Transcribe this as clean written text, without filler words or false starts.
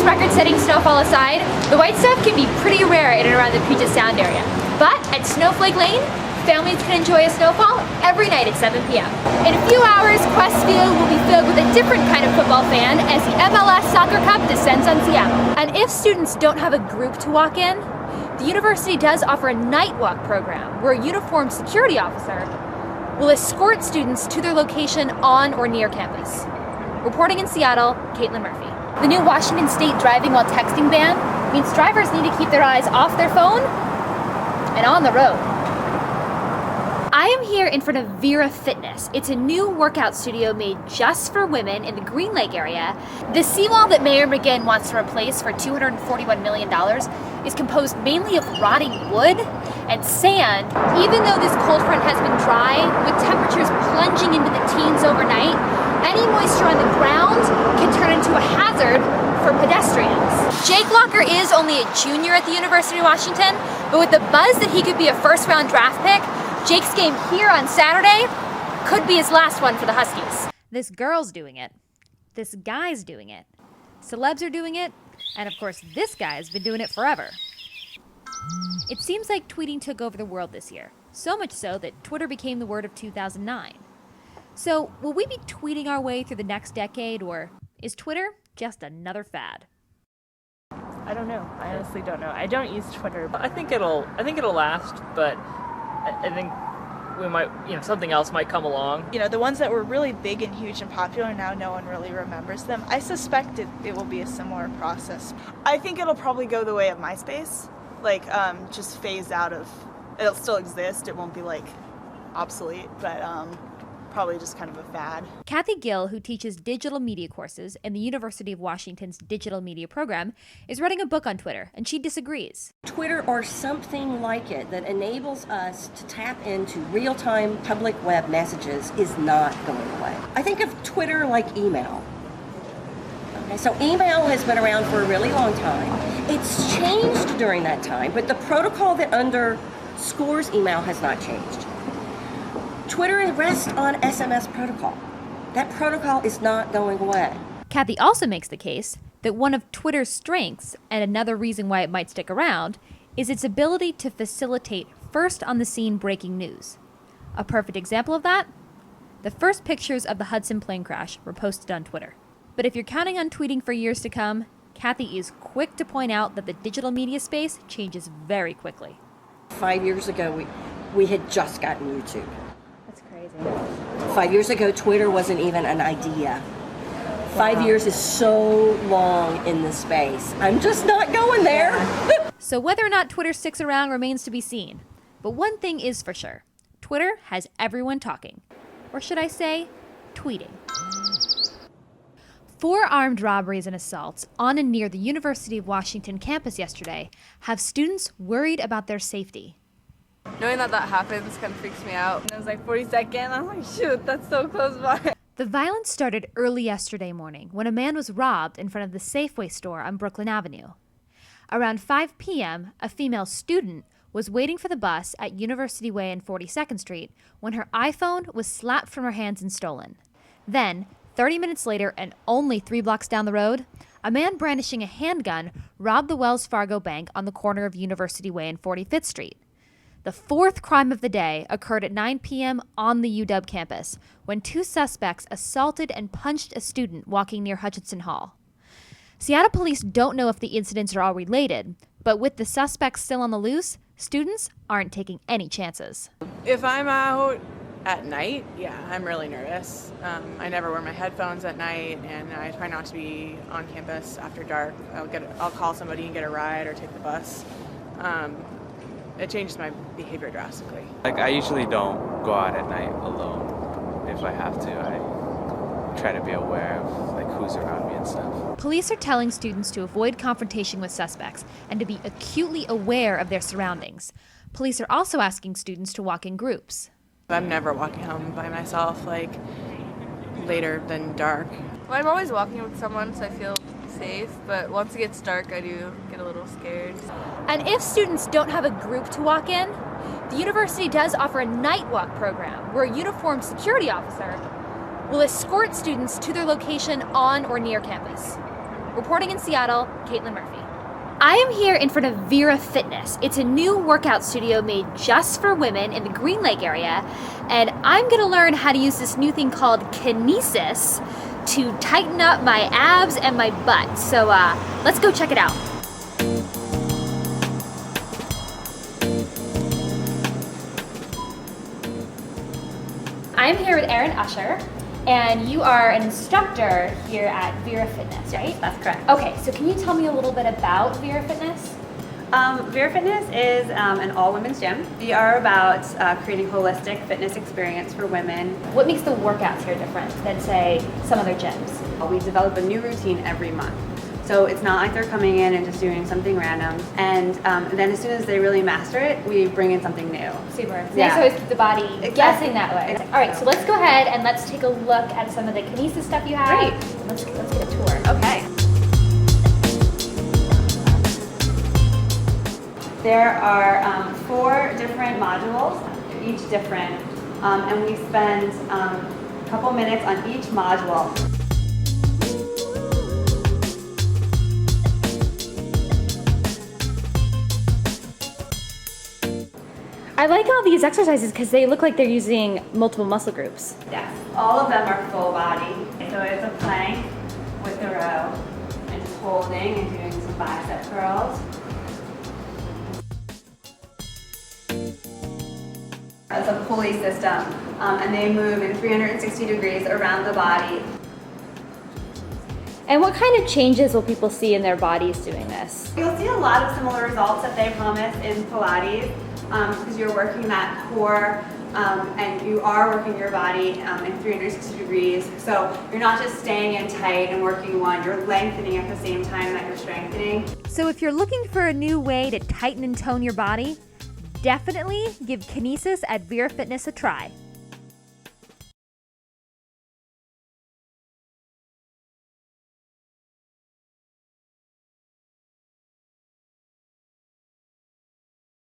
year's record-setting snowfall aside, the white stuff can be pretty rare in and around the Puget Sound area. But at Snowflake Lane, families can enjoy a snowfall every night at 7 p.m. In a few hours, Questview will be filled with a different kind of football fan as the MLS Soccer Cup descends on Seattle. And if students don't have a group to walk in, the university does offer a night walk program where a uniformed security officer will escort students to their location on or near campus. Reporting in Seattle, Caitlin Murphy. The new Washington State driving while texting ban means drivers need to keep their eyes off their phone and on the road. I am here in front of Vera Fitness. It's a new workout studio made just for women in the Green Lake area. The seawall that Mayor McGinn wants to replace for $241 million is composed mainly of rotting wood and sand. Even though this cold front has been dry, with temperatures plunging into the teens overnight, any moisture on the ground can turn into a hazard for pedestrians. Jake Locker is only a junior at the University of Washington, but with the buzz that he could be a first-round draft pick, Jake's game here on Saturday could be his last one for the Huskies. This girl's doing it. This guy's doing it. Celebs are doing it. And of course, this guy's been doing it forever. It seems like tweeting took over the world this year. So much so that Twitter became the word of 2009. So will we be tweeting our way through the next decade, or is Twitter just another fad? I don't know. I honestly don't know. I don't use Twitter. I think it'll last, but I think we might, something else might come along. The ones that were really big and huge and popular, now no one really remembers them. I suspect it will be a similar process. I think it'll probably go the way of MySpace, just phase out of, it'll still exist, it won't be obsolete, but probably just kind of a fad. Kathy Gill, who teaches digital media courses in the University of Washington's digital media program, is writing a book on Twitter, and she disagrees. Twitter or something like it that enables us to tap into real-time public web messages is not going away. I think of Twitter like email. Okay, so email has been around for a really long time. It's changed during that time, but the protocol that underscores email has not changed. Twitter rests on SMS protocol. That protocol is not going away. Kathy also makes the case that one of Twitter's strengths, and another reason why it might stick around, is its ability to facilitate first-on-the-scene breaking news. A perfect example of that? The first pictures of the Hudson plane crash were posted on Twitter. But if you're counting on tweeting for years to come, Kathy is quick to point out that the digital media space changes very quickly. 5 years ago, we had just gotten YouTube. That's crazy. 5 years ago, Twitter wasn't even an idea. 5 years is so long in this space. I'm just not going there. So whether or not Twitter sticks around remains to be seen. But one thing is for sure. Twitter has everyone talking. Or should I say, tweeting. 4 armed robberies and assaults on and near the University of Washington campus yesterday have students worried about their safety. Knowing that happens kind of freaks me out. And it was 42nd, I'm like, shoot, that's so close by. The violence started early yesterday morning when a man was robbed in front of the Safeway store on Brooklyn Avenue. Around 5 p.m., a female student was waiting for the bus at University Way and 42nd Street when her iPhone was slapped from her hands and stolen. Then, 30 minutes later and only 3 blocks down the road, a man brandishing a handgun robbed the Wells Fargo Bank on the corner of University Way and 45th Street. The 4th crime of the day occurred at 9 p.m. on the UW campus when 2 suspects assaulted and punched a student walking near Hutchinson Hall. Seattle police don't know if the incidents are all related, but with the suspects still on the loose, students aren't taking any chances. If I'm out at night, yeah, I'm really nervous. I never wear my headphones at night, and I try not to be on campus after dark. I'll call somebody and get a ride or take the bus. It changes my behavior drastically. I usually don't go out at night alone. If I have to, I try to be aware of who's around me and stuff. Police are telling students to avoid confrontation with suspects and to be acutely aware of their surroundings. Police are also asking students to walk in groups. I'm never walking home by myself, later than dark. Well, I'm always walking with someone, so I feel safe, but once it gets dark, I do get a little scared. And if students don't have a group to walk in, the university does offer a night walk program where a uniformed security officer will escort students to their location on or near campus. Reporting in Seattle, Caitlin Murphy. I am here in front of Vera Fitness. It's a new workout studio made just for women in the Green Lake area, and I'm gonna learn how to use this new thing called kinesis to tighten up my abs and my butt. So let's go check it out. I'm here with Erin Usher, and you are an instructor here at Vera Fitness, right? That's correct. Okay, so can you tell me a little bit about Vera Fitness? Vera Fitness is an all-women's gym. We are about creating holistic fitness experience for women. What makes the workouts here different than, say, some other gyms? We develop a new routine every month. So it's not like they're coming in and just doing something random. And then as soon as they really master it, we bring in something new. Super. It's Yeah. nice to always keep the body Exactly. guessing that way. Exactly. All right, so let's go ahead and let's take a look at some of the kinesis stuff you have. Great. Let's get a tour. Okay. There are 4 different modules, each different, and we spend a couple minutes on each module. I like all these exercises because they look like they're using multiple muscle groups. Yes, all of them are full body. So it's a plank with a row, and just holding and doing some bicep curls. It's a pulley system, and they move in 360 degrees around the body. And what kind of changes will people see in their bodies doing this? You'll see a lot of similar results that they promise in Pilates, because you're working that core, and you are working your body in 360 degrees. So you're not just staying in tight and working one, you're lengthening at the same time that you're strengthening. So if you're looking for a new way to tighten and tone your body, definitely give kinesis at Vera Fitness a try.